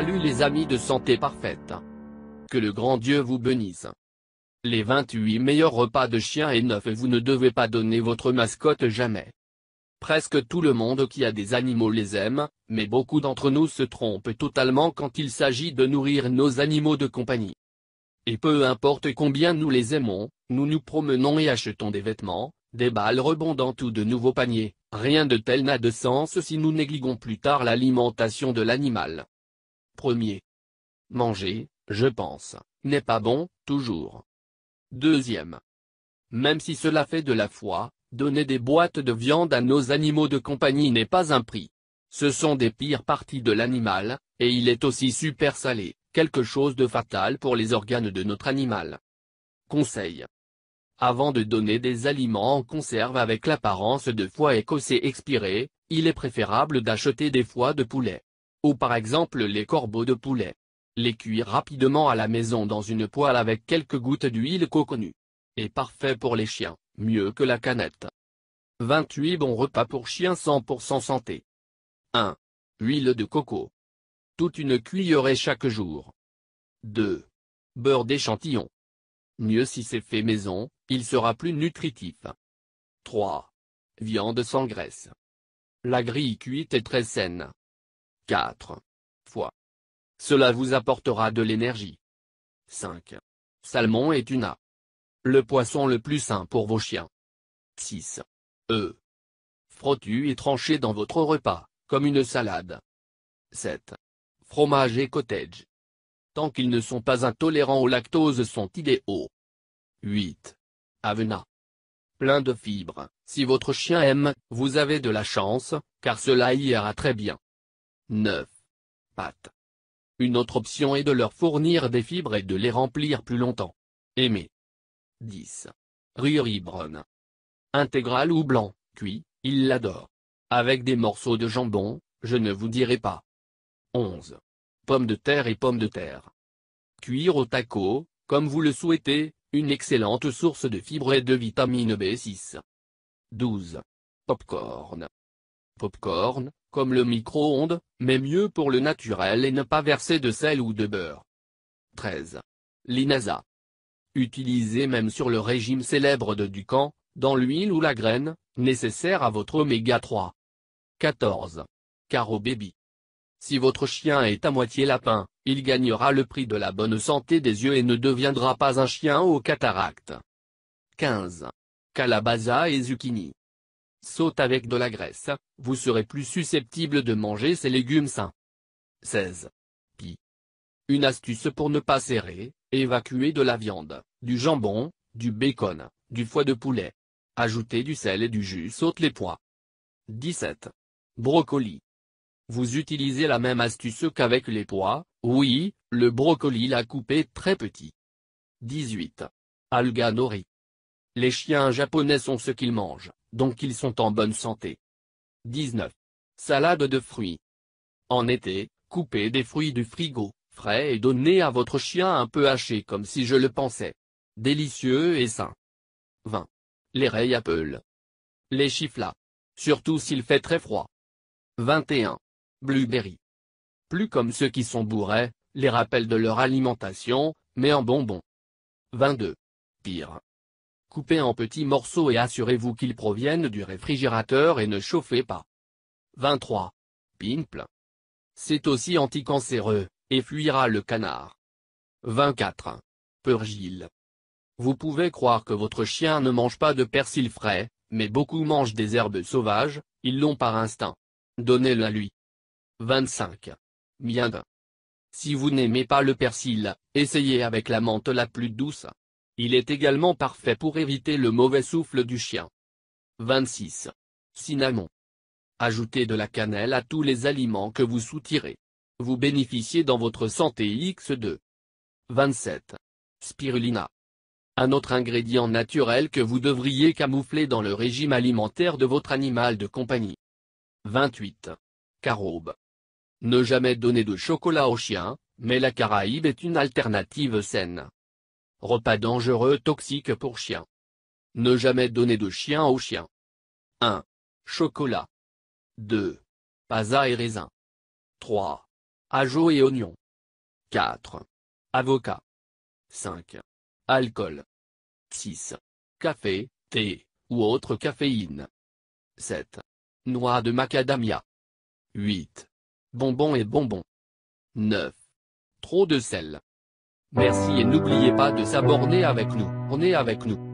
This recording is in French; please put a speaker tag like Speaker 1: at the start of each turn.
Speaker 1: Salut les amis de Santé Parfaite. Que le grand Dieu vous bénisse. Les 28 meilleurs repas de chiens et 9 vous ne devez pas donner votre mascotte jamais. Presque tout le monde qui a des animaux les aime, mais beaucoup d'entre nous se trompent totalement quand il s'agit de nourrir nos animaux de compagnie. Et peu importe combien nous les aimons, nous nous promenons et achetons des vêtements, des balles rebondantes ou de nouveaux paniers, rien de tel n'a de sens si nous négligons plus tard l'alimentation de l'animal. Premier. Manger, je pense, n'est pas bon, toujours. Deuxième. Même si cela fait de la foi, donner des boîtes de viande à nos animaux de compagnie n'est pas un prix. Ce sont des pires parties de l'animal, et il est aussi super salé, quelque chose de fatal pour les organes de notre animal. Conseil. Avant de donner des aliments en conserve avec l'apparence de foie écossais expiré, il est préférable d'acheter des foies de poulet. Ou par exemple les corbeaux de poulet. Les cuire rapidement à la maison dans une poêle avec quelques gouttes d'huile coconut. Et parfait pour les chiens, mieux que la canette. 28 bons repas pour chiens 100% santé. 1. Huile de coco. Toute une cuillerée chaque jour. 2. Beurre d'échantillon. Mieux si c'est fait maison, il sera plus nutritif. 3. Viande sans graisse. La grille cuite est très saine. 4. Foie. Cela vous apportera de l'énergie. 5. Salmon et tuna. Le poisson le plus sain pour vos chiens. 6. œufs. Frottus et tranchés dans votre repas, comme une salade. 7. Fromage et cottage. Tant qu'ils ne sont pas intolérants au lactose sont idéaux. 8. Avena. Plein de fibres, si votre chien aime, vous avez de la chance, car cela ira très bien. 9. Pâtes. Une autre option est de leur fournir des fibres et de les remplir plus longtemps. Aimez. 10. Riz brun. Intégral ou blanc, cuit, il l'adore. Avec des morceaux de jambon, je ne vous dirai pas. 11. Pommes de terre et pommes de terre. Cuire au taco, comme vous le souhaitez, une excellente source de fibres et de vitamine B6. 12. Popcorn. Popcorn, comme le micro-ondes, mais mieux pour le naturel et ne pas verser de sel ou de beurre. 13. Linaza. Utilisez même sur le régime célèbre de Ducan, dans l'huile ou la graine, nécessaire à votre oméga 3. 14. Caro Baby. Si votre chien est à moitié lapin, il gagnera le prix de la bonne santé des yeux et ne deviendra pas un chien aux cataractes. 15. Calabaza et zucchini. Saute avec de la graisse, vous serez plus susceptible de manger ces légumes sains. 16. Pie. Une astuce pour ne pas serrer, évacuer de la viande, du jambon, du bacon, du foie de poulet. Ajoutez du sel et du jus, saute les pois. 17. Brocoli. Vous utilisez la même astuce qu'avec les pois, oui, le brocoli l'a coupé très petit. 18. Alga nori. Les chiens japonais sont ce qu'ils mangent, donc ils sont en bonne santé. 19. Salade de fruits. En été, coupez des fruits du frigo, frais et donnez à votre chien un peu haché comme si je le pensais. Délicieux et sain. 20. Les rails Apple. Les chiflas. Surtout s'il fait très froid. 21. Blueberry. Plus comme ceux qui sont bourrés, les rappels de leur alimentation, mais en bonbons. 22. Pire. Coupez en petits morceaux et assurez-vous qu'ils proviennent du réfrigérateur et ne chauffez pas. 23. Pimple. C'est aussi anticancéreux, et fuira le canard. 24. Pergil. Vous pouvez croire que votre chien ne mange pas de persil frais, mais beaucoup mangent des herbes sauvages, ils l'ont par instinct. Donnez-le à lui. 25. Miinde. Si vous n'aimez pas le persil, essayez avec la menthe la plus douce. Il est également parfait pour éviter le mauvais souffle du chien. 26. Cinnamon. Ajoutez de la cannelle à tous les aliments que vous soutirez. Vous bénéficiez dans votre santé X2. 27. Spirulina. Un autre ingrédient naturel que vous devriez camoufler dans le régime alimentaire de votre animal de compagnie. 28. Caroube. Ne jamais donner de chocolat aux chiens, mais la Caraïbe est une alternative saine. Repas dangereux toxique pour chiens. Ne jamais donner de chien aux chiens. 1. Chocolat. 2. Pasa et raisin. 3. Ajo et oignon. 4. Avocat. 5. Alcool. 6. Café, thé, ou autre caféine. 7. Noix de macadamia. 8. Bonbons et bonbons. 9. Trop de sel. Merci et n'oubliez pas de s'abonner avec nous. On est avec nous.